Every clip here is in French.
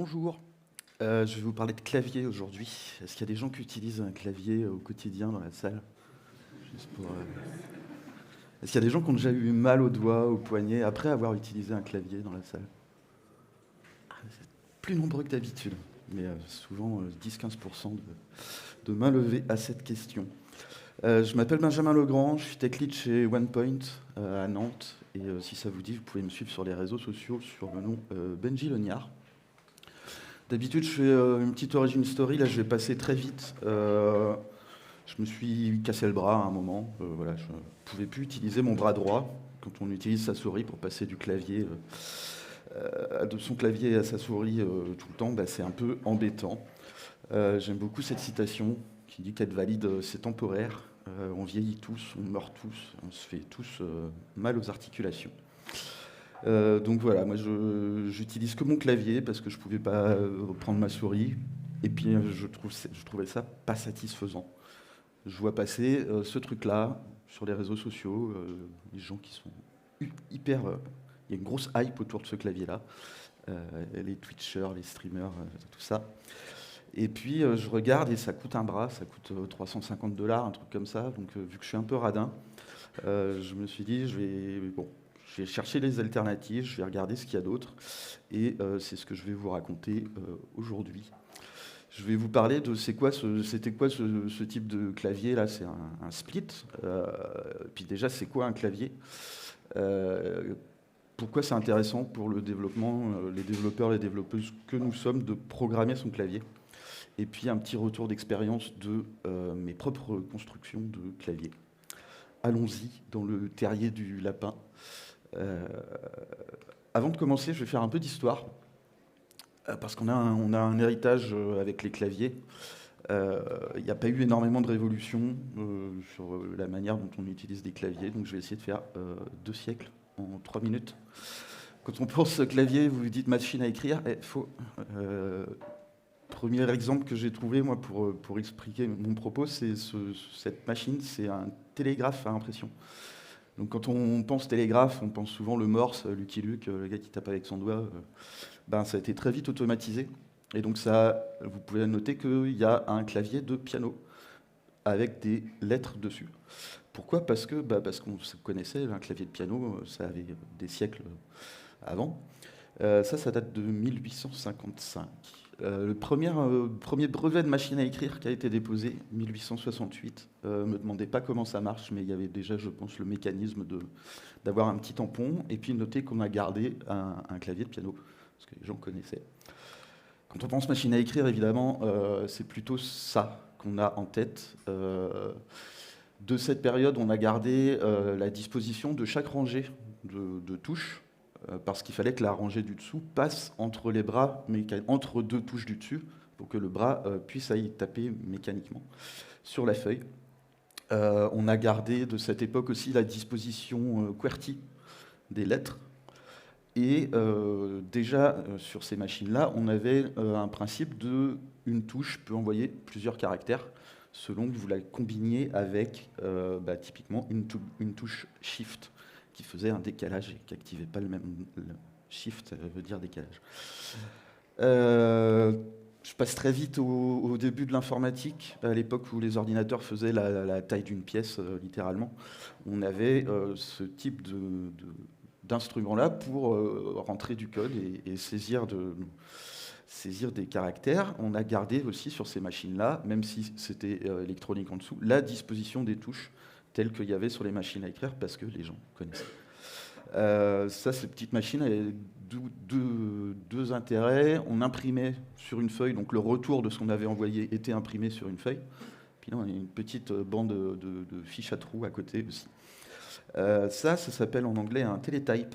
Bonjour, je vais vous parler de clavier aujourd'hui. Est-ce qu'il y a des gens qui utilisent un clavier au quotidien dans la salle? Juste pour, Est-ce qu'il y a des gens qui ont déjà eu mal aux doigts, aux poignets, après avoir utilisé un clavier dans la salle? C'est plus nombreux que d'habitude, mais souvent 10-15% de mains levées à cette question. Je m'appelle Benjamin Legrand, je suis tech lead chez OnePoint à Nantes, et si ça vous dit, vous pouvez me suivre sur les réseaux sociaux sur le nom Benji Legnard. D'habitude, je fais une petite origin story. Là, je vais passer très vite. Je me suis cassé le bras à un moment. Voilà, je ne pouvais plus utiliser mon bras droit. Quand on utilise sa souris pour passer du clavier, de son clavier à sa souris tout le temps, bah, c'est un peu embêtant. J'aime beaucoup cette citation qui dit qu'être valide, c'est temporaire. On vieillit tous, on meurt tous, on se fait tous mal aux articulations. Donc voilà, moi j'utilise que mon clavier parce que je pouvais pas reprendre ma souris. Et puis je trouvais ça pas satisfaisant. Je vois passer ce truc-là sur les réseaux sociaux, les gens qui sont hyper. Il y a une grosse hype autour de ce clavier-là. Les Twitchers, les streamers, tout ça. Et puis je regarde et ça coûte un bras, ça coûte 350 $, un truc comme ça. Donc vu que je suis un peu radin, je me suis dit, je vais chercher les alternatives, je vais regarder ce qu'il y a d'autre, et c'est ce que je vais vous raconter aujourd'hui. Je vais vous parler de c'était quoi ce type de clavier là, c'est un split. Puis déjà, c'est quoi un clavier? Pourquoi c'est intéressant pour le développement, les développeurs, les développeuses que nous sommes, de programmer son clavier? Et puis un petit retour d'expérience de mes propres constructions de clavier. Allons-y dans le terrier du lapin. Euh, Avant de commencer, je vais faire un peu d'histoire, parce on a un héritage avec les claviers. Il n'y a pas eu énormément de révolution sur la manière dont on utilise des claviers, donc je vais essayer de faire 2 siècles en 3 minutes. Quand on pense clavier, vous vous dites machine à écrire, faux. Premier exemple que j'ai trouvé moi pour expliquer mon propos, c'est cette machine, c'est un télégraphe à impression. Donc quand on pense télégraphe, on pense souvent le Morse, Lucky Luke, le gars qui tape avec son doigt. Ça a été très vite automatisé. Et donc ça, vous pouvez noter qu'il y a un clavier de piano avec des lettres dessus. Pourquoi? Parce qu'on se connaissait, un clavier de piano, ça avait des siècles avant. Ça date de 1855. Le premier brevet de machine à écrire qui a été déposé, 1868. Me demandez pas comment ça marche, mais il y avait déjà, je pense, le mécanisme d'avoir un petit tampon, et puis notez qu'on a gardé un clavier de piano, parce que les gens connaissaient. Quand on pense machine à écrire, évidemment, c'est plutôt ça qu'on a en tête. De cette période, on a gardé la disposition de chaque rangée de touches, parce qu'il fallait que la rangée du dessous passe entre les bras, entre deux touches du dessus, pour que le bras puisse aller taper mécaniquement sur la feuille. On a gardé de cette époque aussi la disposition QWERTY des lettres. Et déjà, sur ces machines-là, on avait un principe de une touche peut envoyer plusieurs caractères selon que vous la combiniez avec typiquement une touche Shift qui faisait un décalage et qui n'activait pas le Shift veut dire décalage. Je passe très vite au début de l'informatique, à l'époque où les ordinateurs faisaient la taille d'une pièce, littéralement. On avait ce type d'instrument-là pour rentrer du code et saisir des caractères. On a gardé aussi sur ces machines-là, même si c'était électronique en dessous, la disposition des touches telles qu'il y avait sur les machines à écrire, parce que les gens connaissaient. Ces petites machines avaient deux intérêts. On imprimait sur une feuille, donc le retour de ce qu'on avait envoyé était imprimé sur une feuille. Puis là, on a une petite bande de fiches à trous à côté aussi. Ça s'appelle en anglais un teletype.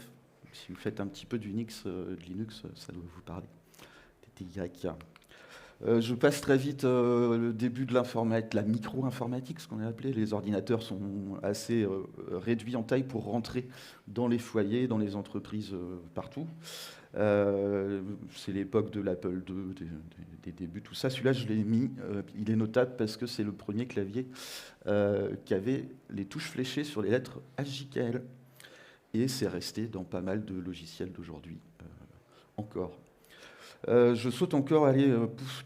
Si vous faites un petit peu d'Unix, de Linux, ça doit vous parler. TTY. Je passe très vite le début de l'informatique, la micro-informatique, ce qu'on a appelé. Les ordinateurs sont assez réduits en taille pour rentrer dans les foyers, dans les entreprises partout. C'est l'époque de l'Apple II, des débuts, tout ça. Celui-là, je l'ai mis, il est notable parce que c'est le premier clavier qui avait les touches fléchées sur les lettres HJKL. Et c'est resté dans pas mal de logiciels d'aujourd'hui encore. Je saute encore, allez,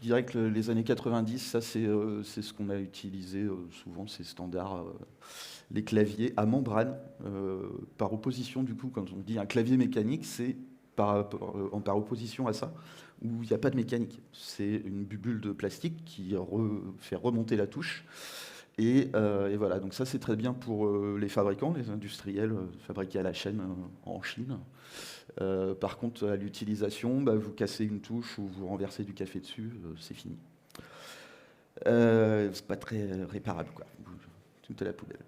direct les années 90, ça c'est ce qu'on a utilisé souvent, c'est standard, les claviers à membrane, par opposition du coup, quand on dit un clavier mécanique, c'est par opposition à ça, où il n'y a pas de mécanique. C'est une bubule de plastique qui fait remonter la touche. Et voilà, donc ça c'est très bien pour les fabricants, les industriels fabriqués à la chaîne en Chine. Par contre, à l'utilisation, bah, vous cassez une touche ou vous renversez du café dessus, c'est fini. C'est pas très réparable, quoi. Tout à la poubelle.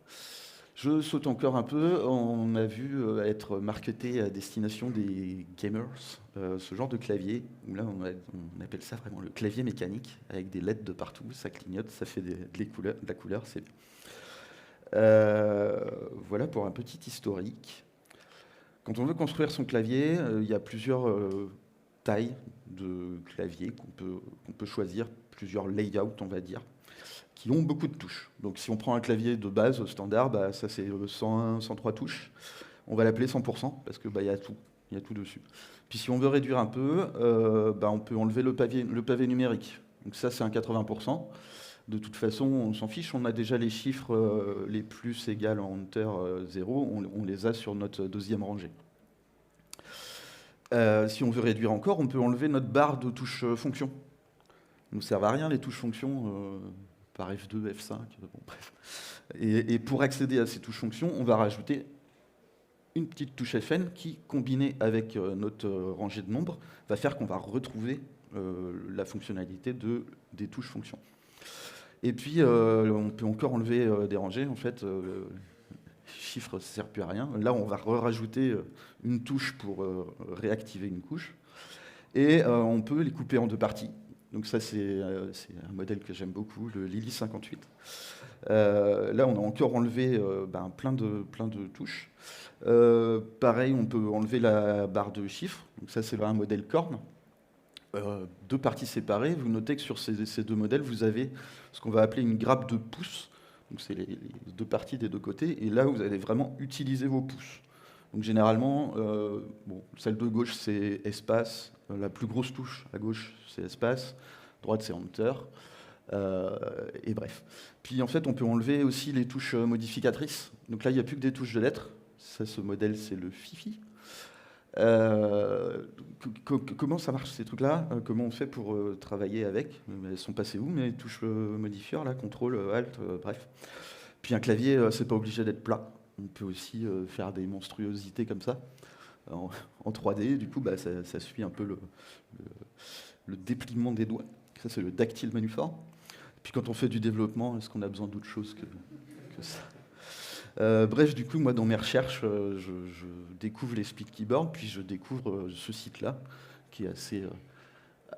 Je saute encore un peu. On a vu être marketé à destination des gamers, ce genre de clavier, où là on appelle ça vraiment le clavier mécanique, avec des LED de partout, ça clignote, ça fait de la couleur, c'est bien. Voilà pour un petit historique. Quand on veut construire son clavier, il y a plusieurs tailles de clavier qu'on peut choisir, plusieurs layouts, on va dire, qui ont beaucoup de touches. Donc si on prend un clavier de base standard, bah, ça c'est 101, 103 touches. On va l'appeler 100% parce que bah, y a tout dessus. Puis si on veut réduire un peu, bah, on peut enlever le pavé numérique. Donc ça c'est un 80%. De toute façon, on s'en fiche, on a déjà les chiffres les plus égales en enter 0, on les a sur notre deuxième rangée. Si on veut réduire encore, on peut enlever notre barre de touches fonction. Ça ne nous servent à rien les touches fonctions par F2, F5, bon, bref. Et pour accéder à ces touches fonctions, on va rajouter une petite touche FN qui, combinée avec notre rangée de nombres, va faire qu'on va retrouver la fonctionnalité des touches fonctions. Et puis, on peut encore enlever des rangées, en fait. Chiffre, ça ne sert plus à rien. Là, on va rajouter une touche pour réactiver une couche. Et on peut les couper en deux parties. Donc ça, c'est un modèle que j'aime beaucoup, le Lily 58. Là, on a encore enlevé plein de touches. Pareil, on peut enlever la barre de chiffres. Donc ça, c'est un modèle Korn. Deux parties séparées. Vous notez que sur ces deux modèles, vous avez ce qu'on va appeler une grappe de pouces. Donc c'est les deux parties des deux côtés. Et là, vous allez vraiment utiliser vos pouces. Donc généralement, celle de gauche, c'est espace. La plus grosse touche à gauche, c'est espace. Droite, c'est enter. Et bref. Puis en fait, on peut enlever aussi les touches modificatrices. Donc là, il n'y a plus que des touches de lettres. Ça, ce modèle, c'est le Fifi. Comment ça marche ces trucs-là? Comment on fait pour travailler avec? Elles sont passées où mes touches modifieurs là? Contrôle, Alt, bref. Puis un clavier, c'est pas obligé d'être plat. On peut aussi faire des monstruosités comme ça en 3D. Du coup, bah, ça suit un peu le dépliement des doigts. Ça, c'est le dactyle manuforme. Puis quand on fait du développement, est-ce qu'on a besoin d'autre chose que ça? Bref, du coup, moi, dans mes recherches, je découvre les split keyboards, puis je découvre ce site-là, qui est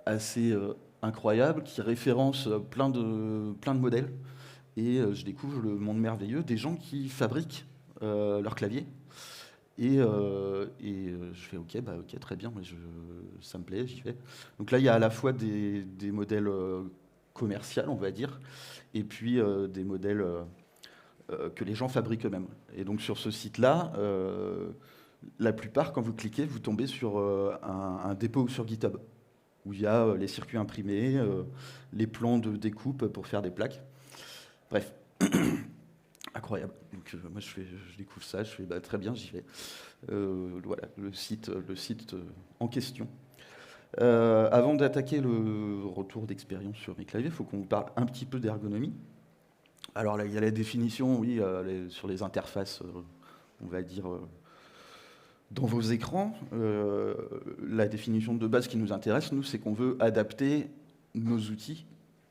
assez incroyable, qui référence plein de modèles. Et je découvre le monde merveilleux des gens qui fabriquent leur clavier. Je fais ok, très bien, ça me plaît, j'y vais. Donc là, il y a à la fois des modèles commerciaux, on va dire, et puis des modèles que les gens fabriquent eux-mêmes. Et donc sur ce site-là, la plupart, quand vous cliquez, vous tombez sur un dépôt sur GitHub, où il y a les circuits imprimés, les plans de découpe pour faire des plaques. Bref, incroyable. Donc moi je découvre ça, je fais très bien, j'y vais. Voilà, le site en question. Avant d'attaquer le retour d'expérience sur mes claviers, il faut qu'on vous parle un petit peu d'ergonomie. Alors là, il y a la définition, oui, sur les interfaces, on va dire, dans vos écrans. La définition de base qui nous intéresse, nous, c'est qu'on veut adapter nos outils,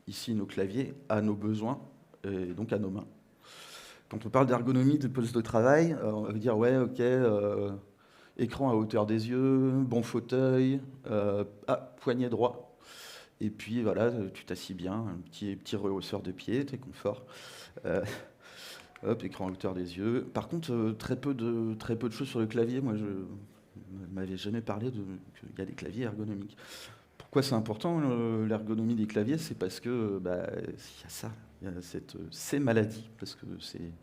ici nos claviers, à nos besoins, et donc à nos mains. Quand on parle d'ergonomie de poste de travail, on va dire, ouais, ok, écran à hauteur des yeux, bon fauteuil, poignet droit. Et puis voilà, tu t'assis bien, un petit rehausseur de pied, très confort. Hop, écran à hauteur des yeux. Par contre, très peu de choses sur le clavier. Moi, je ne m'avais jamais parlé qu'il y a des claviers ergonomiques. Pourquoi c'est important l'ergonomie des claviers? C'est parce que il y a ça, il y a ces maladies, parce que c'est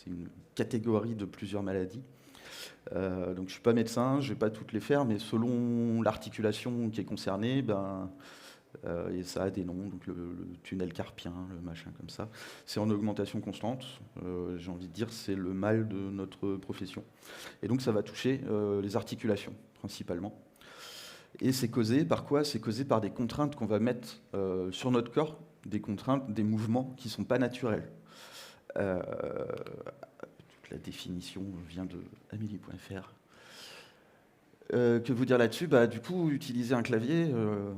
une catégorie de plusieurs maladies. Donc je ne suis pas médecin, je ne vais pas toutes les faire, mais selon l'articulation qui est concernée, et ça a des noms, donc le tunnel carpien, le machin comme ça. C'est en augmentation constante. J'ai envie de dire, c'est le mal de notre profession. Et donc ça va toucher les articulations, principalement. Et c'est causé par quoi? C'est causé par des contraintes qu'on va mettre sur notre corps, des contraintes, des mouvements qui ne sont pas naturels. Toute la définition vient de amélie.fr. Que vous dire là-dessus? Du coup, utiliser un clavier,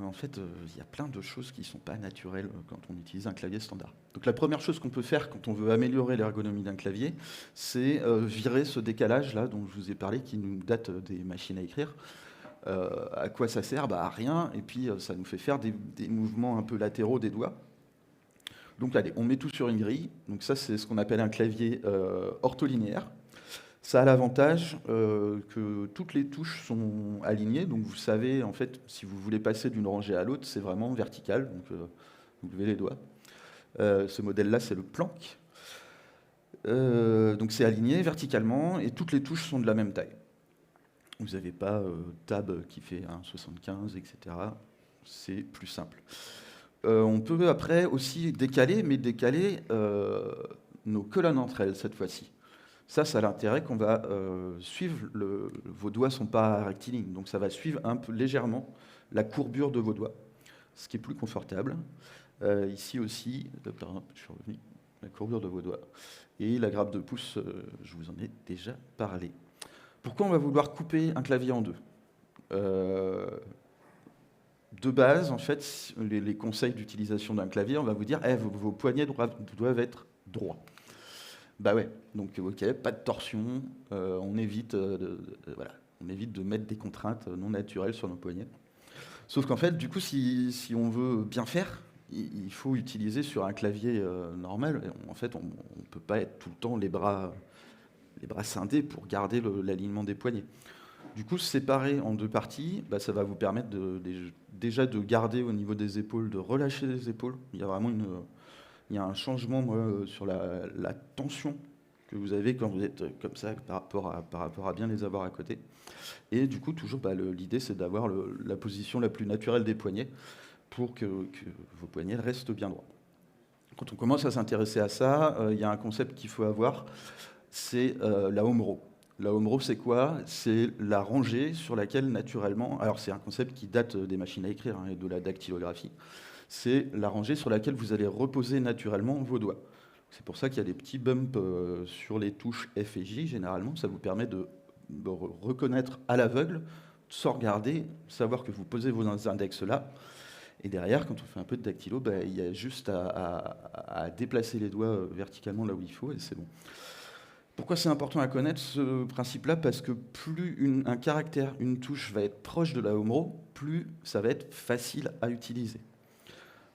en fait, il y a plein de choses qui ne sont pas naturelles quand on utilise un clavier standard. Donc la première chose qu'on peut faire quand on veut améliorer l'ergonomie d'un clavier, c'est virer ce décalage-là dont je vous ai parlé, qui nous date des machines à écrire. À quoi ça sert? À rien, et puis ça nous fait faire des mouvements un peu latéraux des doigts. Donc allez, on met tout sur une grille. Donc ça, c'est ce qu'on appelle un clavier ortholinéaire. Ça a l'avantage que toutes les touches sont alignées, donc vous savez, en fait, si vous voulez passer d'une rangée à l'autre, c'est vraiment vertical, donc vous levez les doigts. Ce modèle-là, c'est le Planck. Donc c'est aligné verticalement, et toutes les touches sont de la même taille. Vous n'avez pas tab qui fait 1,75, etc. C'est plus simple. On peut après aussi décaler, mais décaler nos colonnes entre elles, cette fois-ci. Ça a l'intérêt qu'on va suivre, vos doigts ne sont pas rectilignes, donc ça va suivre un peu légèrement la courbure de vos doigts, ce qui est plus confortable. Ici aussi, pardon, je suis revenu, la courbure de vos doigts. Et la grappe de pouce, je vous en ai déjà parlé. Pourquoi on va vouloir couper un clavier en deux? De base, en fait, les conseils d'utilisation d'un clavier, on va vous dire vos poignets doivent être droits. Ouais, donc ok, pas de torsion, on évite de mettre des contraintes non naturelles sur nos poignets. Sauf qu'en fait, du coup, si on veut bien faire, il faut utiliser sur un clavier normal. En fait, on ne peut pas être tout le temps les bras scindés pour garder l'alignement des poignets. Du coup, séparer en deux parties, ça va vous permettre déjà de garder au niveau des épaules, de relâcher les épaules. Il y a vraiment un changement sur la tension que vous avez quand vous êtes comme ça par rapport à bien les avoir à côté. Et du coup, toujours, l'idée, c'est d'avoir la position la plus naturelle des poignets pour que vos poignets restent bien droits. Quand on commence à s'intéresser à ça, il y a un concept qu'il faut avoir, c'est la home row. La home row, c'est quoi? C'est la rangée sur laquelle, naturellement... Alors, c'est un concept qui date des machines à écrire et de la dactylographie. C'est la rangée sur laquelle vous allez reposer naturellement vos doigts. C'est pour ça qu'il y a des petits bumps sur les touches F et J, généralement. Ça vous permet de reconnaître à l'aveugle, sans regarder, savoir que vous posez vos index là. Et derrière, quand on fait un peu de dactylo, il y a juste à déplacer les doigts verticalement là où il faut, et c'est bon. Pourquoi c'est important à connaître ce principe-là? Parce que plus un caractère, une touche va être proche de la home row, plus ça va être facile à utiliser.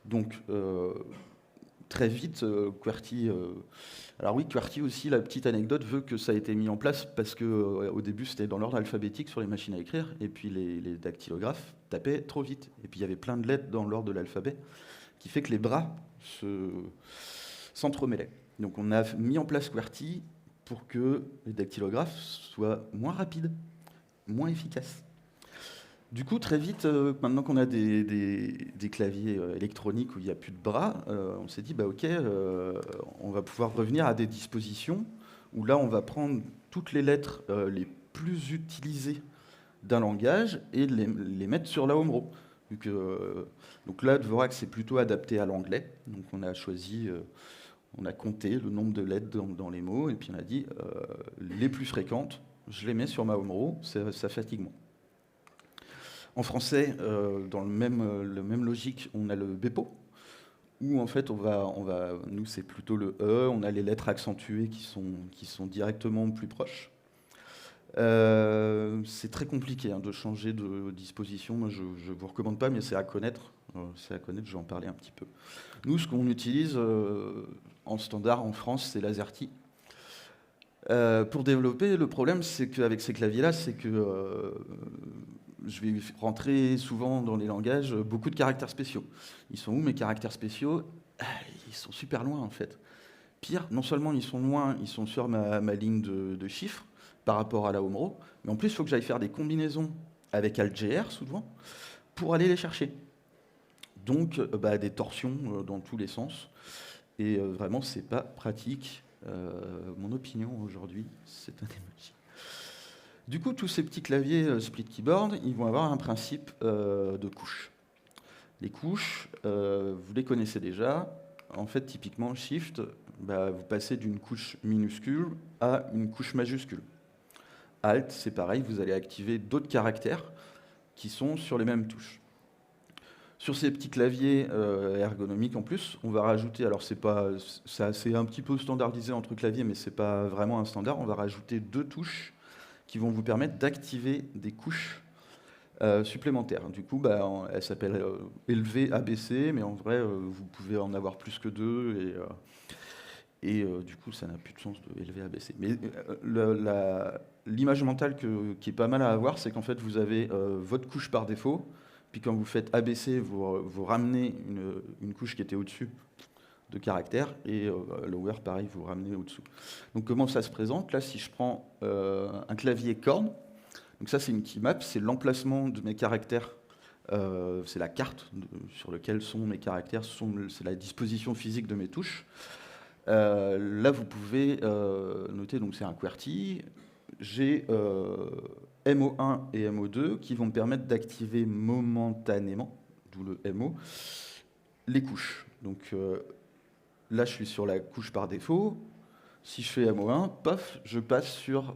Donc, très vite, QWERTY... alors oui, QWERTY aussi, la petite anecdote veut que ça a été mis en place parce qu'au début, c'était dans l'ordre alphabétique sur les machines à écrire, et puis les dactylographes tapaient trop vite. Et puis il y avait plein de lettres dans l'ordre de l'alphabet, qui fait que les bras s'entremêlaient. Donc on a mis en place QWERTY pour que les dactylographes soient moins rapides, moins efficaces. Du coup, très vite, maintenant qu'on a des claviers électroniques où il n'y a plus de bras, on s'est dit, ok, on va pouvoir revenir à des dispositions où là, on va prendre toutes les lettres les plus utilisées d'un langage et les mettre sur la home row. Donc là, Dvorak, c'est plutôt adapté à l'anglais. Donc on a choisi... on a compté le nombre de lettres dans les mots, et puis on a dit, les plus fréquentes, je les mets sur ma home row, ça fatigue moins. En français, dans le même logique, on a le Bepo, où en fait, nous c'est plutôt le E, on a les lettres accentuées qui sont directement plus proches. C'est très compliqué de changer de disposition. Moi, je ne vous recommande pas, mais c'est à connaître. Je vais en parler un petit peu. Nous, ce qu'on utilise en standard en France, c'est l'AZERTY. Pour développer, le problème, c'est qu'avec ces claviers-là, c'est que je vais rentrer souvent dans les langages beaucoup de caractères spéciaux. Ils sont où mes caractères spéciaux? Ils sont super loin, en fait. Pire, non seulement ils sont loin, ils sont sur ma ligne de chiffres, par rapport à la Homero, mais en plus, il faut que j'aille faire des combinaisons avec AltGR, souvent, pour aller les chercher. Donc, des torsions dans tous les sens. Et vraiment, c'est pas pratique. Mon opinion aujourd'hui, c'est un emoji. Du coup, tous ces petits claviers split keyboard, ils vont avoir un principe de couches. Les couches, vous les connaissez déjà. En fait, typiquement, Shift, vous passez d'une couche minuscule à une couche majuscule. Alt, c'est pareil, vous allez activer d'autres caractères qui sont sur les mêmes touches. Sur ces petits claviers ergonomiques en plus, on va rajouter, alors c'est un petit peu standardisé entre claviers, mais c'est pas vraiment un standard, on va rajouter 2 touches qui vont vous permettre d'activer des couches supplémentaires. Du coup, elle s'appelle élevé ABC, mais en vrai, vous pouvez en avoir plus que 2, et du coup, ça n'a plus de sens de élevé ABC. Mais l'image mentale qui est pas mal à avoir, c'est qu'en fait, vous avez votre couche par défaut, puis quand vous faites ABC, vous ramenez une couche qui était au-dessus de caractères, et lower, pareil, vous ramenez au-dessous. Donc comment ça se présente? Là, si je prends un clavier corne, donc ça c'est une keymap, c'est l'emplacement de mes caractères, c'est la carte sur laquelle sont mes caractères, c'est la disposition physique de mes touches. Là, vous pouvez noter, donc c'est un QWERTY, j'ai MO1 et MO2 qui vont me permettre d'activer momentanément, d'où le MO, les couches. Donc là, je suis sur la couche par défaut. Si je fais MO1, paf, je passe sur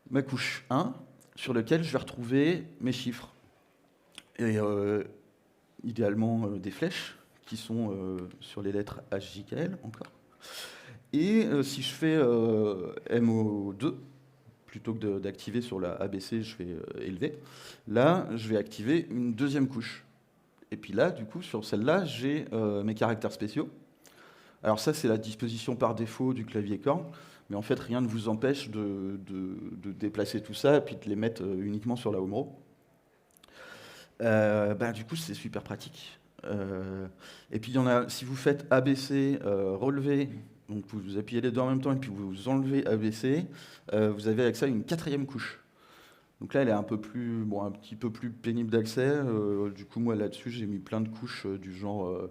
ma couche 1, sur laquelle je vais retrouver mes chiffres. Et idéalement des flèches qui sont sur les lettres HJKL encore. Et si je fais MO2, plutôt que d'activer sur la ABC, je fais élever. Là, je vais activer une deuxième couche. Et puis là, du coup, sur celle-là, j'ai mes caractères spéciaux. Alors ça, c'est la disposition par défaut du clavier corne, mais en fait, rien ne vous empêche de déplacer tout ça et puis de les mettre uniquement sur la Homero. Du coup, c'est super pratique. Et puis, il y en a, si vous faites ABC, relevé, donc vous appuyez les deux en même temps et puis vous enlevez ABC, vous avez avec ça une 4e couche. Donc là, elle est un petit peu plus pénible d'accès. Du coup, moi, là-dessus, j'ai mis plein de couches du genre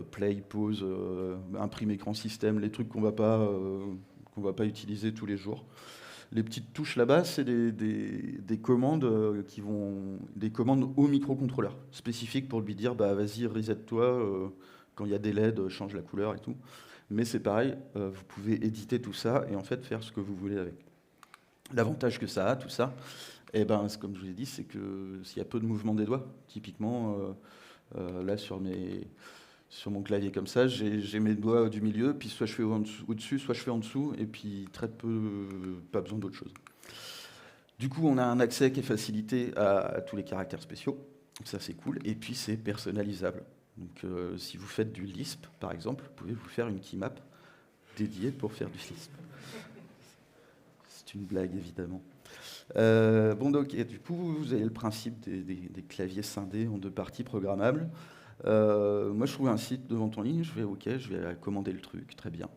play, pause, imprime écran système, les trucs qu'on va pas utiliser tous les jours. Les petites touches là-bas, c'est des commandes des commandes au microcontrôleur, spécifiques pour lui dire, vas-y, reset-toi, quand il y a des LED, change la couleur et tout. Mais c'est pareil, vous pouvez éditer tout ça et en fait faire ce que vous voulez avec. L'avantage que ça a, tout ça, comme je vous ai dit, c'est que s'il y a peu de mouvement des doigts, typiquement, là sur mon clavier comme ça, j'ai mes doigts du milieu, puis soit je fais au-dessus, soit je fais en dessous, et puis très peu, pas besoin d'autre chose. Du coup, on a un accès qui est facilité à tous les caractères spéciaux, donc ça c'est cool, et puis c'est personnalisable. Donc si vous faites du Lisp, par exemple, vous pouvez vous faire une keymap dédiée pour faire du Lisp. C'est une blague, évidemment. Donc, et du coup, vous avez le principe des claviers scindés en 2 parties programmables. Moi, je trouve un site de vente en ligne, je vais OK, je vais commander le truc, très bien.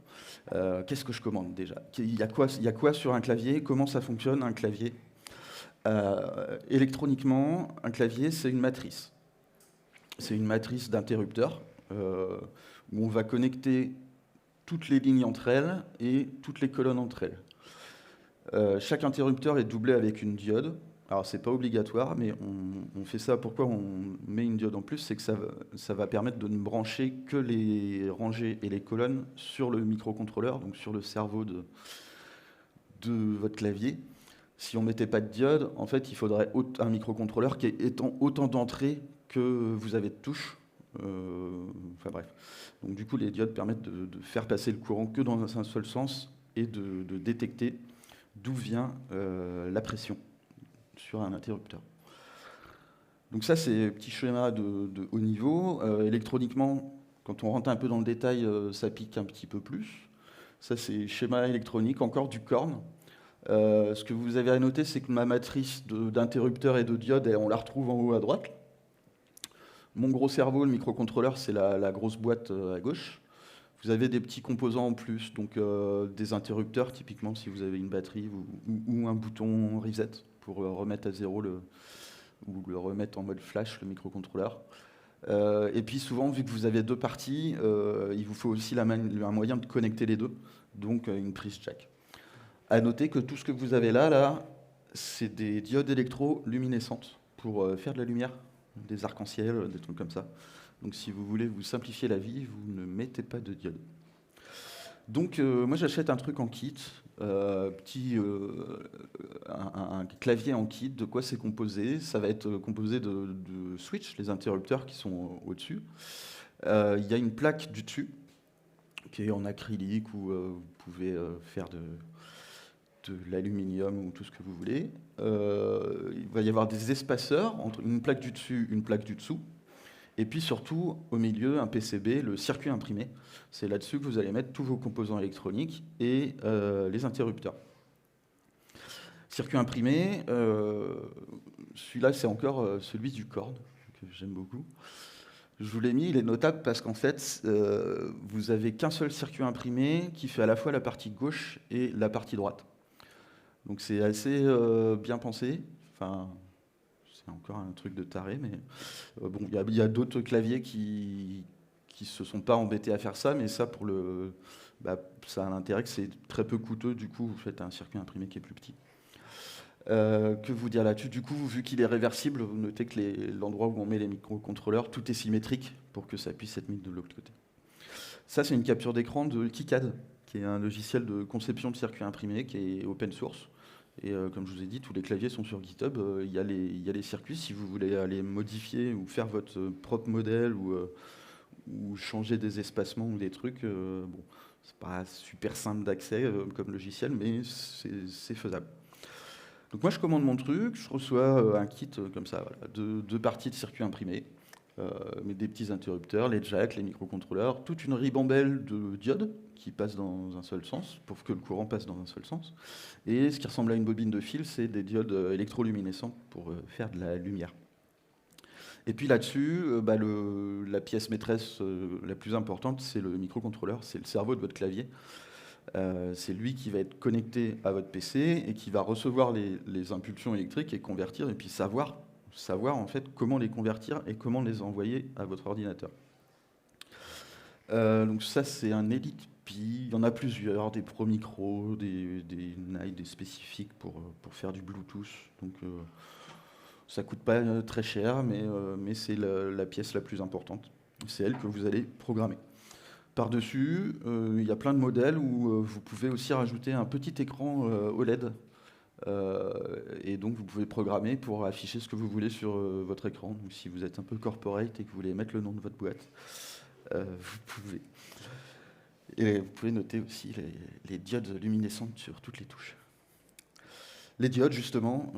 Qu'est-ce que je commande déjà? Il y a quoi sur un clavier? Comment ça fonctionne un clavier? Électroniquement, un clavier, c'est une matrice. C'est une matrice d'interrupteurs où on va connecter toutes les lignes entre elles et toutes les colonnes entre elles. Chaque interrupteur est doublé avec une diode. Alors c'est pas obligatoire, mais on fait ça. Pourquoi on met une diode en plus? C'est que ça va permettre de ne brancher que les rangées et les colonnes sur le microcontrôleur, donc sur le cerveau de votre clavier. Si on mettait pas de diode, en fait, il faudrait un microcontrôleur qui ait autant d'entrées que vous avez de touches. Enfin bref. Donc du coup, les diodes permettent de faire passer le courant que dans un seul sens et de détecter d'où vient la pression sur un interrupteur. Donc ça, c'est un petit schéma de haut niveau. Électroniquement, quand on rentre un peu dans le détail, ça pique un petit peu plus. Ça, c'est schéma électronique, encore du corne. Ce que vous avez à noter, c'est que ma matrice d'interrupteurs et de diodes, on la retrouve en haut à droite. Mon gros cerveau, le microcontrôleur, c'est la grosse boîte à gauche. Vous avez des petits composants en plus, donc des interrupteurs, typiquement si vous avez une batterie ou un bouton reset pour remettre à zéro ou le remettre en mode flash, le microcontrôleur. Et puis souvent, vu que vous avez deux parties, il vous faut aussi un moyen de connecter les deux, donc une prise jack. À noter que tout ce que vous avez là, c'est des diodes électroluminescentes pour faire de la lumière, des arcs-en-ciel, des trucs comme ça. Donc si vous voulez vous simplifier la vie, vous ne mettez pas de diode. Donc moi j'achète un truc en kit, un clavier en kit. De quoi c'est composé? Ça va être composé de switch, les interrupteurs qui sont au-dessus. Il y a une plaque du dessus qui est en acrylique où vous pouvez faire de l'aluminium ou tout ce que vous voulez. Il va y avoir des espaceurs entre une plaque du dessus, une plaque du dessous. Et puis surtout, au milieu, un PCB, le circuit imprimé. C'est là-dessus que vous allez mettre tous vos composants électroniques et les interrupteurs. Circuit imprimé, celui-là, c'est encore celui du Korn, que j'aime beaucoup. Je vous l'ai mis, il est notable parce qu'en fait, vous avez qu'un seul circuit imprimé qui fait à la fois la partie gauche et la partie droite. Donc c'est assez bien pensé. Enfin, c'est encore un truc de taré, mais bon, il y a d'autres claviers qui se sont pas embêtés à faire ça, mais ça, ça a l'intérêt que c'est très peu coûteux. Du coup, vous faites un circuit imprimé qui est plus petit. Que vous dire là-dessus? Du coup, vu qu'il est réversible, vous notez que l'endroit où on met les microcontrôleurs, tout est symétrique pour que ça puisse être mis de l'autre côté. Ça, c'est une capture d'écran de KiCad, qui est un logiciel de conception de circuits imprimés qui est open source. Et comme je vous ai dit, tous les claviers sont sur GitHub. Il y a les circuits. Si vous voulez aller modifier ou faire votre propre modèle ou changer des espacements ou des trucs, bon, c'est pas super simple d'accès comme logiciel, mais c'est faisable. Donc moi, je commande mon truc, je reçois un kit comme ça, voilà, deux parties de circuits imprimés, mais des petits interrupteurs, les jacks, les microcontrôleurs, toute une ribambelle de diodes qui passent dans un seul sens, pour que le courant passe dans un seul sens. Et ce qui ressemble à une bobine de fil, c'est des diodes électroluminescentes pour faire de la lumière. Et puis là-dessus, la pièce maîtresse la plus importante, c'est le microcontrôleur, c'est le cerveau de votre clavier. C'est lui qui va être connecté à votre PC et qui va recevoir les impulsions électriques et convertir, et puis savoir en fait comment les convertir et comment les envoyer à votre ordinateur. Donc ça, c'est un Elite Pi. Il y en a plusieurs, des Pro Micro, des NAI, des spécifiques pour faire du Bluetooth. Donc ça coûte pas très cher, mais c'est la pièce la plus importante. C'est elle que vous allez programmer. Par-dessus, il y a plein de modèles où vous pouvez aussi rajouter un petit écran OLED. Et donc vous pouvez programmer pour afficher ce que vous voulez sur votre écran. Donc, si vous êtes un peu corporate et que vous voulez mettre le nom de votre boîte, vous pouvez. Et vous pouvez noter aussi les diodes luminescentes sur toutes les touches. Les diodes, justement,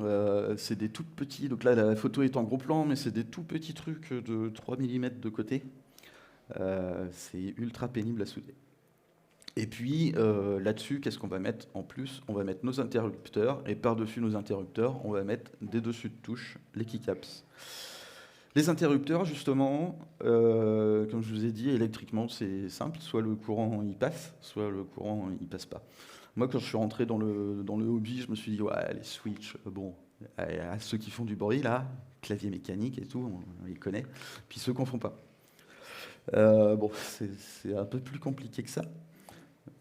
c'est des tout petits. Donc là, la photo est en gros plan, mais c'est des tout petits trucs de 3 mm de côté. C'est ultra pénible à souder. Et puis là-dessus, qu'est-ce qu'on va mettre en plus? On va mettre nos interrupteurs, et par-dessus nos interrupteurs, on va mettre des dessus de touche, les keycaps. Les interrupteurs, justement, comme je vous ai dit, électriquement, c'est simple. Soit le courant y passe, soit le courant y passe pas. Moi, quand je suis rentré dans le hobby, je me suis dit, ouais, les switches, bon, à ceux qui font du bruit, là, clavier mécanique et tout, on les connaît. Puis ceux qui n'en font pas. Bon, c'est un peu plus compliqué que ça.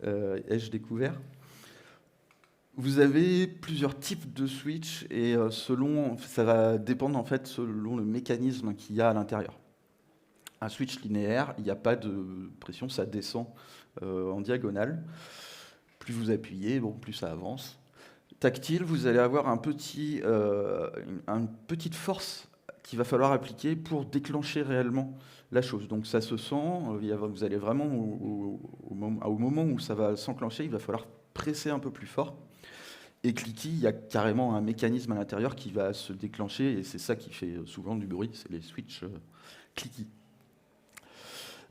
Ai-je découvert? Vous avez plusieurs types de switch et ça va dépendre en fait selon le mécanisme qu'il y a à l'intérieur. Un switch linéaire, il n'y a pas de pression, ça descend en diagonale. Plus vous appuyez, bon, plus ça avance. Tactile, vous allez avoir une petite force qu'il va falloir appliquer pour déclencher réellement la chose. Donc ça se sent, vous allez vraiment au moment où ça va s'enclencher, il va falloir presser un peu plus fort. Et clicky, il y a carrément un mécanisme à l'intérieur qui va se déclencher, et c'est ça qui fait souvent du bruit, c'est les switches clicky.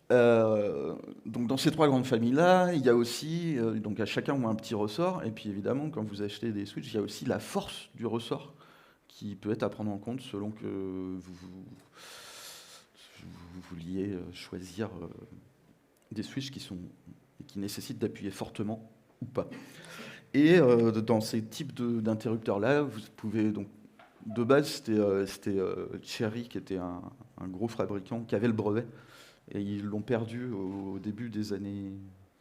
Donc dans ces trois grandes familles-là, il y a aussi, donc à chacun on a un petit ressort, et puis évidemment quand vous achetez des switches, il y a aussi la force du ressort qui peut être à prendre en compte selon que vous vouliez choisir des switches qui nécessitent d'appuyer fortement ou pas. Et dans ces types d'interrupteurs-là, vous pouvez donc... De base, c'était Cherry qui était un gros fabricant qui avait le brevet. Et ils l'ont perdu au début des années...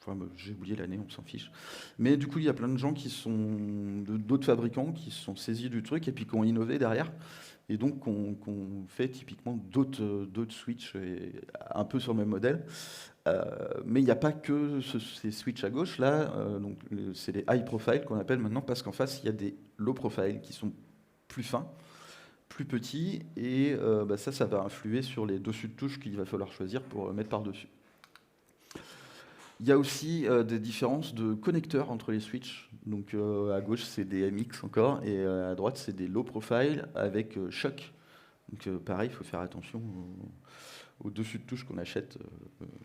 Enfin, j'ai oublié l'année, on s'en fiche. Mais du coup, il y a plein de gens d'autres fabricants qui se sont saisis du truc et puis qui ont innové derrière. Et donc, qu'on fait typiquement d'autres switches un peu sur le même modèle. Mais il n'y a pas que ces switches à gauche là. Donc, c'est les high profile qu'on appelle maintenant parce qu'en face, il y a des low profile qui sont plus fins, plus petits. Et ça va influer sur les dessus de touche qu'il va falloir choisir pour mettre par-dessus. Il y a aussi des différences de connecteurs entre les switches. Donc à gauche, c'est des MX encore, et à droite, c'est des low profile avec choc. Donc pareil, il faut faire attention au dessus de touche qu'on achète,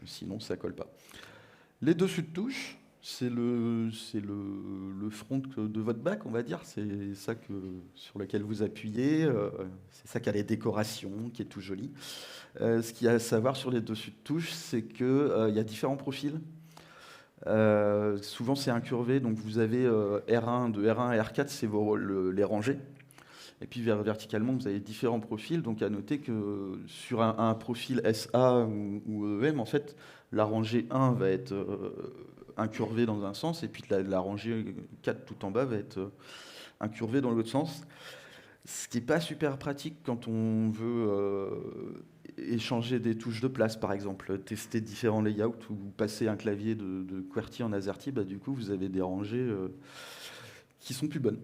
sinon ça colle pas. Les dessus de touche, c'est le front de votre bac, on va dire. C'est ça sur lequel vous appuyez. C'est ça qui a les décorations, qui est tout joli. Ce qu'il y a à savoir sur les dessus de touche, c'est qu'il y a différents profils. Souvent c'est incurvé, donc vous avez R1, de R1 à R4, c'est les rangées. Et puis verticalement, vous avez différents profils. Donc à noter que sur un profil SA ou EM, en fait, la rangée 1 va être incurvée dans un sens, et puis la rangée 4 tout en bas va être incurvée dans l'autre sens. Ce qui n'est pas super pratique quand on veut échanger des touches de place, par exemple, tester différents layouts ou passer un clavier de QWERTY en AZERTY, du coup, vous avez des rangées qui sont plus bonnes.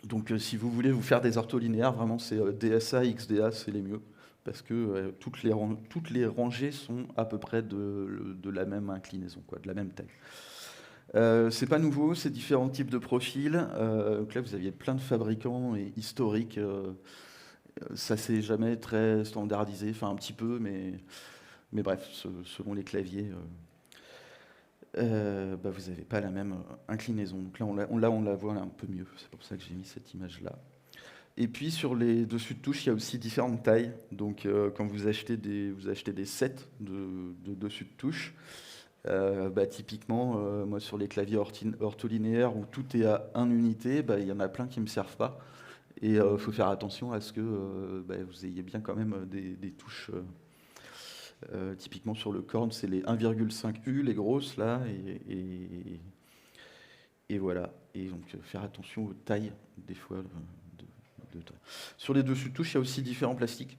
Donc, si vous voulez vous faire des ortholinéaires, vraiment, c'est DSA, XDA, c'est les mieux. Parce que toutes les rangées sont à peu près de la même inclinaison, quoi, de la même taille. C'est pas nouveau, c'est différents types de profils. Donc là, vous aviez plein de fabricants et historiques. Ça s'est jamais très standardisé, enfin un petit peu, mais bref, selon les claviers, vous n'avez pas la même inclinaison. Donc là, on la voit un peu mieux. C'est pour ça que j'ai mis cette image-là. Et puis sur les dessus de touche, il y a aussi différentes tailles. Donc quand vous achetez des sets de dessus de touche, typiquement, moi sur les claviers ortholinéaires où tout est à 1 unité, il y en a plein qui ne me servent pas. Et il faut faire attention à ce que vous ayez bien quand même des touches. Typiquement sur le corne, c'est les 1,5 U, les grosses là, et voilà. Et donc faire attention aux tailles des fois. Sur les dessus de touche, il y a aussi différents plastiques.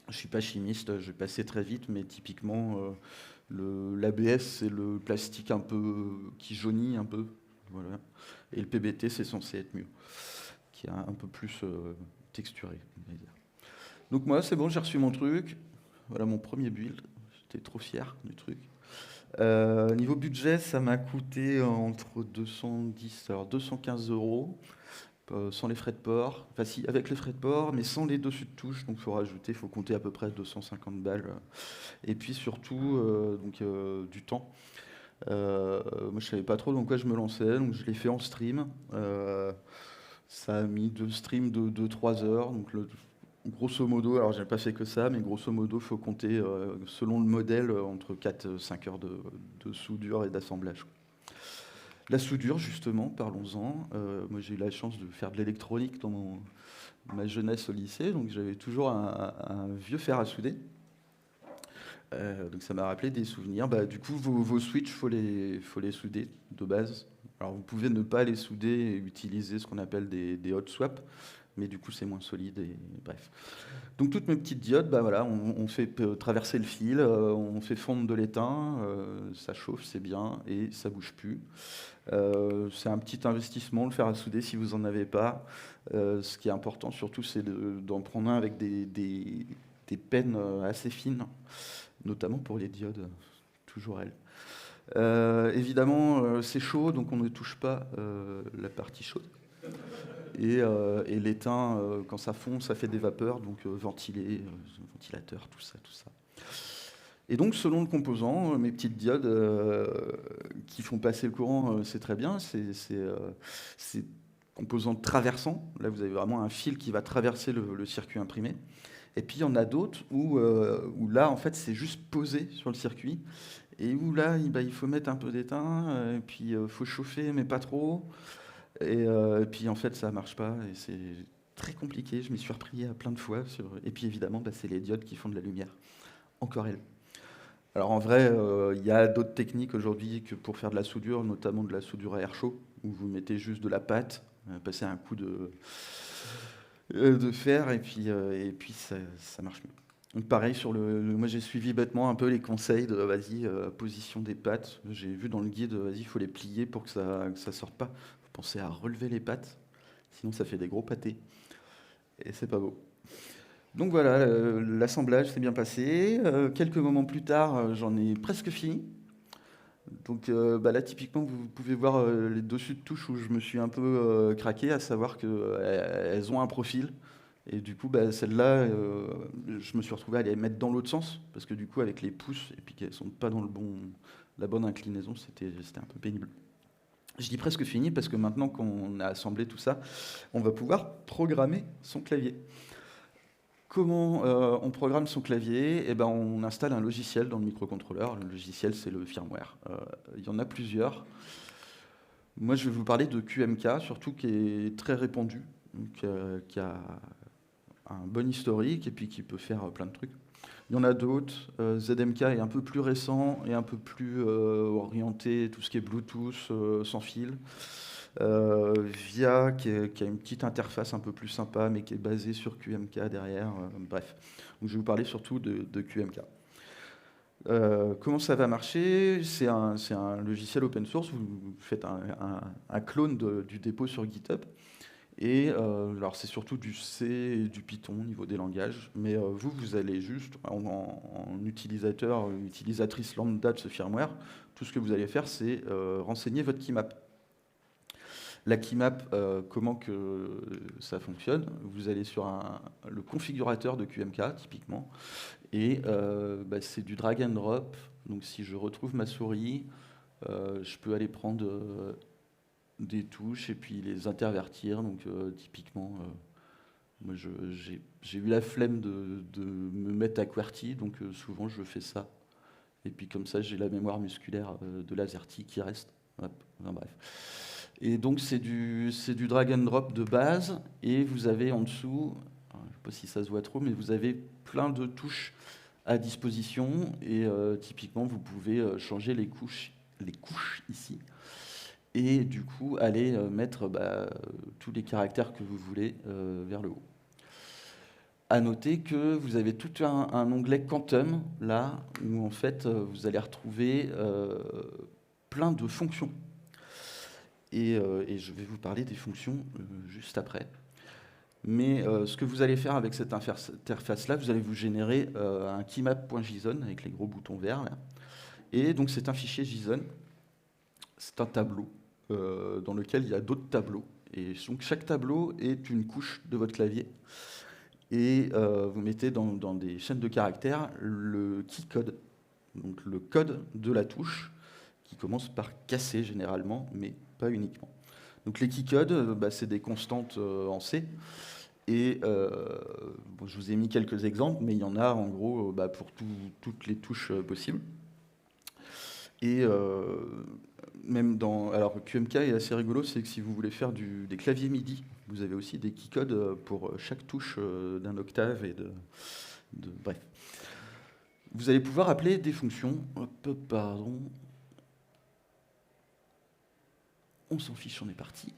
Je ne suis pas chimiste, je vais passer très vite, mais typiquement l'ABS c'est le plastique un peu qui jaunit un peu, voilà. Et le PBT c'est censé être mieux, qui est un peu plus texturé, on va dire. Donc moi c'est bon, j'ai reçu mon truc. Voilà mon premier build, j'étais trop fier du truc. Niveau budget, ça m'a coûté entre 215 €, sans les frais de port. Enfin si, avec les frais de port, mais sans les dessus de touche, donc il faut compter à peu près 250 balles. Et puis surtout, du temps. Moi je savais pas trop dans quoi je me lançais, donc je l'ai fait en stream. Ça a mis 2 streams de 2-3 heures, donc grosso modo, alors j'ai pas fait que ça, mais grosso modo, il faut compter, selon le modèle, entre 4-5 heures de soudure et d'assemblage. La soudure, justement, parlons-en. Moi, j'ai eu la chance de faire de l'électronique dans ma jeunesse au lycée, donc j'avais toujours un vieux fer à souder. Donc ça m'a rappelé des souvenirs. Du coup, vos switches, faut les souder de base. Alors vous pouvez ne pas les souder et utiliser ce qu'on appelle des hot swaps, mais du coup c'est moins solide et bref. Donc toutes mes petites diodes, on fait traverser le fil, on fait fondre de l'étain, ça chauffe, c'est bien et ça bouge plus. C'est un petit investissement le fer à souder si vous en avez pas. Ce qui est important surtout, c'est d'en prendre un avec des pennes assez fines, notamment pour les diodes, toujours elles. Évidemment, c'est chaud, donc on ne touche pas la partie chaude. Et l'étain, quand ça fond, ça fait des vapeurs, donc ventilateur, tout ça. Et donc, selon le composant, mes petites diodes qui font passer le courant, c'est très bien. C'est composant traversant. Là, vous avez vraiment un fil qui va traverser le circuit imprimé. Et puis il y en a d'autres où là, en fait, c'est juste posé sur le circuit. Et où là, il faut mettre un peu d'étain, et puis il faut chauffer, mais pas trop. Et puis en fait, ça marche pas, et c'est très compliqué. Je m'y suis repris plein de fois. Et puis évidemment, c'est les diodes qui font de la lumière. Encore elles. Alors en vrai, il y a d'autres techniques aujourd'hui que pour faire de la soudure, notamment de la soudure à air chaud, où vous mettez juste de la pâte, passez un coup de fer, et puis ça marche mieux. Donc pareil, moi j'ai suivi bêtement un peu les conseils de vas-y, position des pattes. J'ai vu dans le guide, vas-y, il faut les plier pour que ça sorte pas. Faut penser à relever les pattes, sinon ça fait des gros pâtés. Et c'est pas beau. Donc voilà, l'assemblage s'est bien passé. Quelques moments plus tard, j'en ai presque fini. Donc là, typiquement, vous pouvez voir les dessus de touches où je me suis un peu craqué, à savoir qu'elles ont un profil. Et du coup, celle-là, je me suis retrouvé à les mettre dans l'autre sens, parce que du coup, avec les pouces, et puis qu'elles ne sont pas dans la bonne inclinaison, c'était un peu pénible. Je dis presque fini, parce que maintenant qu'on a assemblé tout ça, on va pouvoir programmer son clavier. Comment on programme son clavier? Eh ben, on installe un logiciel dans le microcontrôleur. Le logiciel, c'est le firmware. Il y en a plusieurs. Moi, je vais vous parler de QMK, surtout qui est très répandu, donc, qui a un bon historique et puis qui peut faire plein de trucs. Il y en a d'autres. ZMK est un peu plus récent et un peu plus orienté, tout ce qui est Bluetooth, sans fil. VIA, qui a une petite interface un peu plus sympa, mais qui est basée sur QMK derrière. Bref, donc je vais vous parler surtout de QMK. Comment ça va marcher? C'est un logiciel open source. Vous faites un clone du dépôt sur GitHub. Et alors c'est surtout du C et du Python au niveau des langages, mais vous allez juste, en utilisateur, utilisatrice lambda de ce firmware, tout ce que vous allez faire, c'est renseigner votre keymap. La keymap, comment que ça fonctionne? Vous allez sur le configurateur de QMK, typiquement, et c'est du drag and drop. Donc si je retrouve ma souris, je peux aller prendre des touches et puis les intervertir. Donc typiquement, moi j'ai eu la flemme de me mettre à QWERTY, donc souvent je fais ça. Et puis comme ça, j'ai la mémoire musculaire de l'AZERTY qui reste. Hop, enfin, bref. Et donc c'est du drag and drop de base, et vous avez en dessous, je ne sais pas si ça se voit trop, mais vous avez plein de touches à disposition, et typiquement vous pouvez changer les couches ici, et du coup aller mettre tous les caractères que vous voulez vers le haut. À noter que vous avez tout un onglet Quantum, là, où en fait vous allez retrouver plein de fonctions. Et je vais vous parler des fonctions juste après. Mais ce que vous allez faire avec cette interface-là, vous allez vous générer un keymap.json avec les gros boutons verts, là. Et donc c'est un fichier JSON, c'est un tableau dans lequel il y a d'autres tableaux. Et donc chaque tableau est une couche de votre clavier. Et vous mettez dans des chaînes de caractères le keycode, donc le code de la touche, qui commence par casser généralement, mais pas uniquement. Donc les keycodes, c'est des constantes en C. Et je vous ai mis quelques exemples, mais il y en a en gros pour toutes les touches possibles. Et même alors QMK est assez rigolo, c'est que si vous voulez faire des claviers MIDI, vous avez aussi des keycodes pour chaque touche d'un octave et bref. Vous allez pouvoir appeler des fonctions. Hop, pardon. On s'en fiche, on est parti.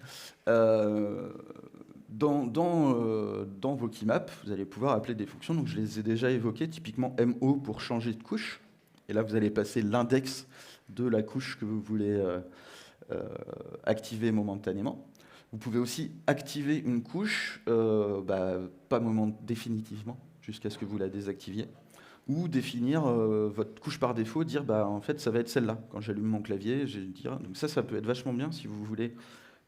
Dans vos keymaps, vous allez pouvoir appeler des fonctions. Donc je les ai déjà évoquées, typiquement MO pour changer de couche. Et là, vous allez passer l'index de la couche que vous voulez activer momentanément. Vous pouvez aussi activer une couche, pas définitivement, jusqu'à ce que vous la désactiviez. Ou définir votre couche par défaut, dire en fait ça va être celle-là. Quand j'allume mon clavier, je vais dire. Donc ça peut être vachement bien si vous voulez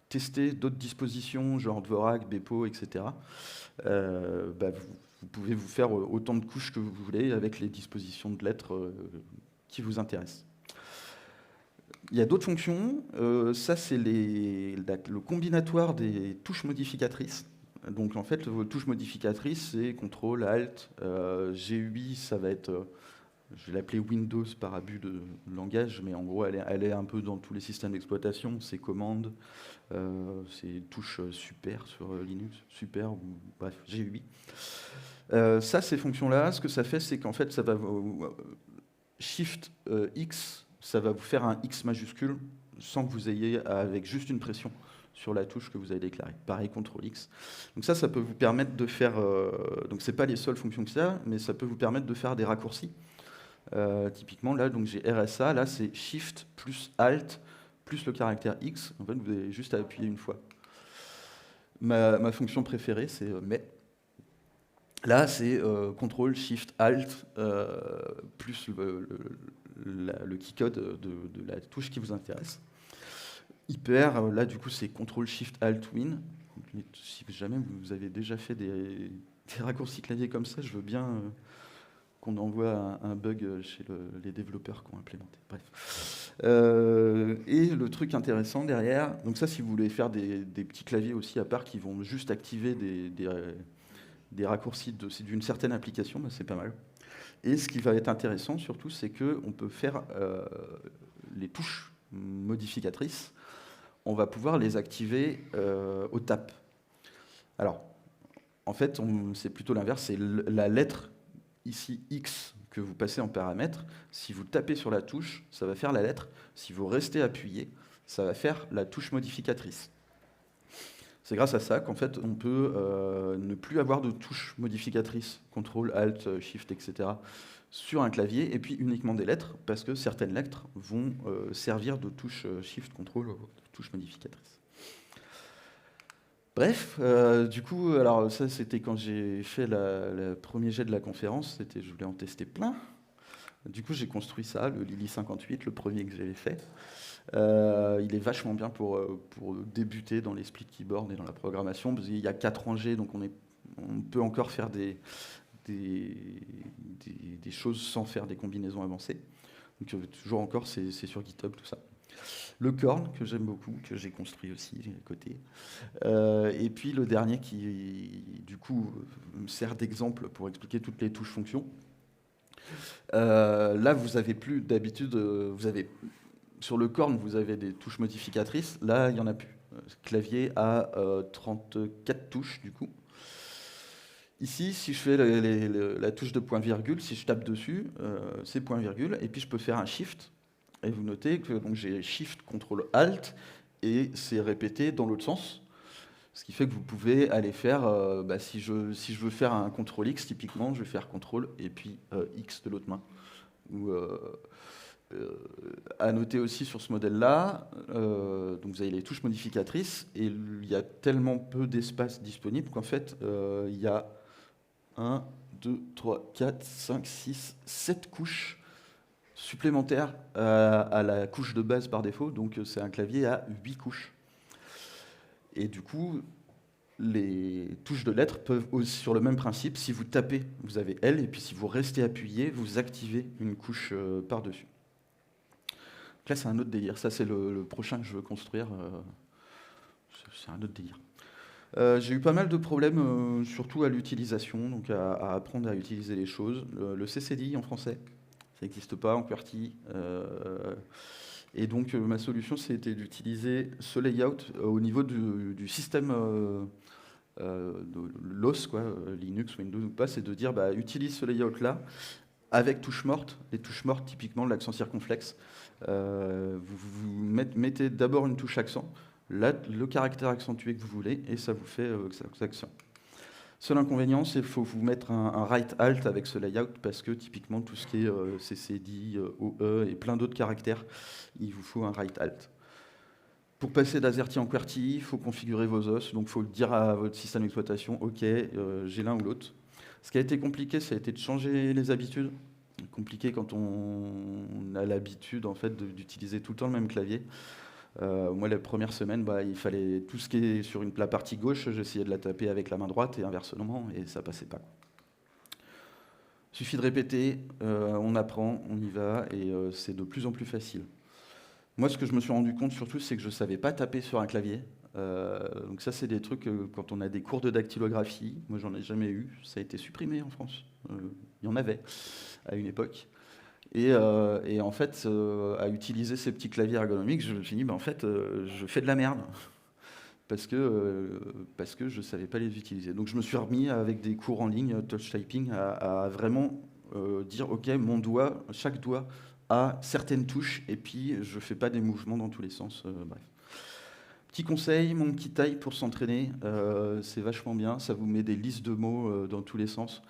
tester d'autres dispositions, genre Dvorak, Bepo, etc. Vous pouvez vous faire autant de couches que vous voulez avec les dispositions de lettres qui vous intéressent. Il y a d'autres fonctions. Ça, c'est le combinatoire des touches modificatrices. Donc en fait, vos touches modificatrices, c'est CTRL, ALT, GUI, ça va être, je vais l'appeler Windows par abus de langage, mais en gros, elle est un peu dans tous les systèmes d'exploitation. C'est commande, c'est touche super sur Linux, super, ou bref, GUI. Ça, ces fonctions-là, ce que ça fait, c'est qu'en fait, ça va Shift X, ça va vous faire un X majuscule sans que vous ayez, avec juste une pression sur la touche que vous avez déclarée. Pareil, CTRL X. Donc ça peut vous permettre de faire... donc c'est pas les seules fonctions que ça, mais ça peut vous permettre de faire des raccourcis. Typiquement, là, donc j'ai RSA, là c'est Shift plus Alt plus le caractère X. En fait, vous avez juste à appuyer une fois. Ma fonction préférée, c'est mais. Là, c'est CTRL, Shift, Alt, plus le keycode de la touche qui vous intéresse. Hyper, là, du coup, c'est CTRL, Shift, Alt, Win. Si jamais vous avez déjà fait des raccourcis clavier comme ça, je veux bien qu'on envoie un bug chez les développeurs qui ont implémenté. Bref. Et le truc intéressant derrière, donc ça, si vous voulez faire des petits claviers aussi à part qui vont juste activer des raccourcis d'une certaine application, bah, c'est pas mal. Et ce qui va être intéressant surtout, c'est qu'on peut faire les touches modificatrices, on va pouvoir les activer au tap. Alors, en fait, c'est plutôt l'inverse, c'est la lettre ici X que vous passez en paramètre. Si vous tapez sur la touche, ça va faire la lettre. Si vous restez appuyé, ça va faire la touche modificatrice. C'est grâce à ça qu'en fait, on peut ne plus avoir de touches modificatrices, CTRL, ALT, SHIFT, etc., sur un clavier, et puis uniquement des lettres, parce que certaines lettres vont servir de touche SHIFT, CTRL, touche modificatrice. Bref, du coup, alors ça c'était quand j'ai fait le premier jet de la conférence, je voulais en tester plein. Du coup, j'ai construit ça, le Lily 58, le premier que j'avais fait. Il est vachement bien pour débuter dans les split keyboards et dans la programmation, parce qu'il y a 4 rangées, donc on peut encore faire des choses sans faire des combinaisons avancées. Donc toujours encore, c'est sur GitHub, tout ça. Le Korn, que j'aime beaucoup, que j'ai construit aussi à côté. Et puis le dernier qui, du coup, me sert d'exemple pour expliquer toutes les touches fonctions. Là, vous avez plus d'habitude, sur le Korn, vous avez des touches modificatrices. Là, il n'y en a plus. Le clavier a 34 touches, du coup. Ici, si je fais la touche de point-virgule, si je tape dessus, c'est point-virgule, et puis je peux faire un Shift. Et vous notez que j'ai Shift, CTRL, Alt, et c'est répété dans l'autre sens. Ce qui fait que vous pouvez aller faire, si je veux faire un CTRL X, typiquement, je vais faire CTRL et puis X de l'autre main. Ou, à noter aussi sur ce modèle-là, donc vous avez les touches modificatrices, et il y a tellement peu d'espace disponible qu'en fait, il y a 1, 2, 3, 4, 5, 6, 7 couches supplémentaires à la couche de base par défaut, donc c'est un clavier à 8 couches. Et du coup, les touches de lettres peuvent aussi, sur le même principe, si vous tapez, vous avez L, et puis si vous restez appuyé, vous activez une couche par-dessus. Là, c'est un autre délire. Ça, c'est le prochain que je veux construire. C'est un autre délire. J'ai eu pas mal de problèmes, surtout à l'utilisation, donc à apprendre à utiliser les choses. Le CCDI en français, ça n'existe pas en QWERTY. Et donc, ma solution, c'était d'utiliser ce layout au niveau du système de l'OS, Linux, Windows ou pas, c'est de dire, utilise ce layout-là avec touches mortes. Les touches mortes, typiquement, l'accent circonflexe. Vous mettez d'abord une touche accent, le caractère accentué que vous voulez, et ça vous fait accent. Seul inconvénient, c'est qu'il faut vous mettre un right alt avec ce layout, parce que typiquement tout ce qui est CCD, OE et plein d'autres caractères, il vous faut un right alt. Pour passer d'AZERTY en QWERTY, il faut configurer vos os, donc il faut dire à votre système d'exploitation, ok, j'ai l'un ou l'autre. Ce qui a été compliqué, ça a été de changer les habitudes. Compliqué quand on a l'habitude en fait d'utiliser tout le temps le même clavier. Moi, la première semaine, il fallait tout ce qui est sur la partie gauche, j'essayais de la taper avec la main droite et inversement, et ça passait pas. Il suffit de répéter, on apprend, on y va, et c'est de plus en plus facile. Moi, ce que je me suis rendu compte surtout, c'est que je ne savais pas taper sur un clavier. Donc ça, c'est des trucs, quand on a des cours de dactylographie, moi j'en ai jamais eu, ça a été supprimé en France. Il y en avait à une époque. Et en fait, à utiliser ces petits claviers ergonomiques, je me suis dit, en fait, je fais de la merde. Parce que je ne savais pas les utiliser. Donc je me suis remis avec des cours en ligne, touch typing, à vraiment dire, ok, mon doigt, chaque doigt a certaines touches, et puis je ne fais pas des mouvements dans tous les sens. Bref. Petit conseil, mon petit taille pour s'entraîner, c'est vachement bien, ça vous met des listes de mots dans tous les sens,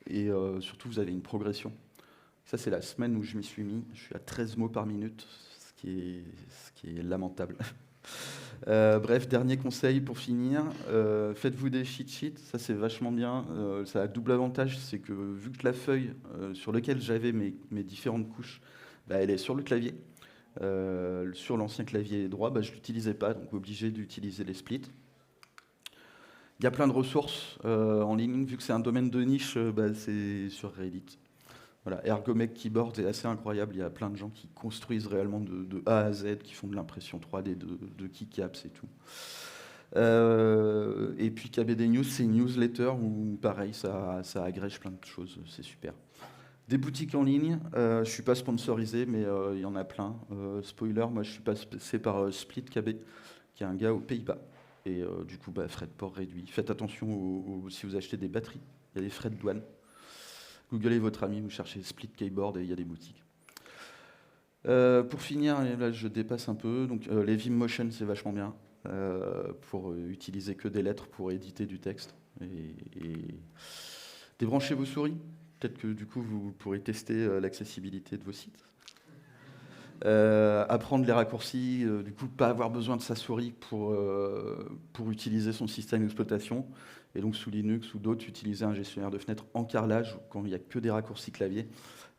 et surtout vous avez une progression. Ça c'est la semaine où je m'y suis mis, je suis à 13 mots par minute, ce qui est lamentable. Bref, dernier conseil pour finir, faites-vous des cheat sheets, ça c'est vachement bien. Ça a double avantage, c'est que vu que la feuille sur laquelle j'avais mes différentes couches, elle est sur le clavier. Sur l'ancien clavier droit, je ne l'utilisais pas, donc obligé d'utiliser les splits. Il y a plein de ressources en ligne, vu que c'est un domaine de niche, c'est sur Reddit. Voilà, Ergomec Keyboard est assez incroyable, il y a plein de gens qui construisent réellement de A à Z, qui font de l'impression 3D de keycaps et tout. Et puis KBD News, c'est une newsletter où pareil, ça agrège plein de choses, c'est super. Des boutiques en ligne, je ne suis pas sponsorisé, mais il y en a plein. Spoiler, moi je suis passé par Split KB, qui est un gars aux Pays-Bas. Et du coup, frais de port réduit. Faites attention si vous achetez des batteries, il y a des frais de douane. Googlez votre ami, vous cherchez Split Keyboard et il y a des boutiques. Pour finir, et là je dépasse un peu, donc les Vimmotion c'est vachement bien pour utiliser que des lettres pour éditer du texte. Et débranchez vos souris, peut-être que du coup vous pourrez tester l'accessibilité de vos sites. Apprendre les raccourcis, du coup pas avoir besoin de sa souris pour utiliser son système d'exploitation. Et donc sous Linux ou d'autres, utiliser un gestionnaire de fenêtres en carrelage, quand il n'y a que des raccourcis clavier.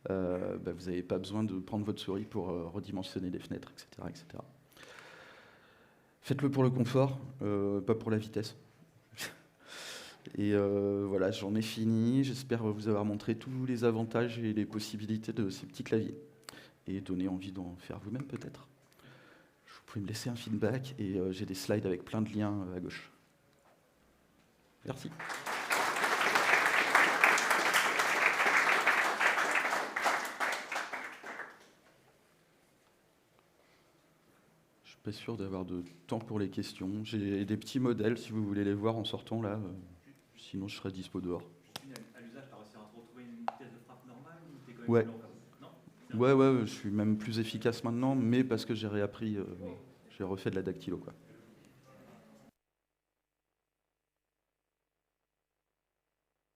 Vous n'avez pas besoin de prendre votre souris pour redimensionner les fenêtres, etc. etc. Faites-le pour le confort, pas pour la vitesse. Et voilà, j'en ai fini. J'espère vous avoir montré tous les avantages et les possibilités de ces petits claviers. Et donner envie d'en faire vous-même peut-être. Vous pouvez me laisser un feedback et j'ai des slides avec plein de liens à gauche. Merci. Je suis pas sûr d'avoir de temps pour les questions. J'ai des petits modèles si vous voulez les voir en sortant là. Sinon, je serai dispo dehors. À l'usage, tu as réussi à retrouver une vitesse de frappe normale ou t'es quand même Ouais. lent comme... Non. Ouais, je suis même plus efficace maintenant, mais parce que j'ai réappris, j'ai refait de la dactylo, quoi.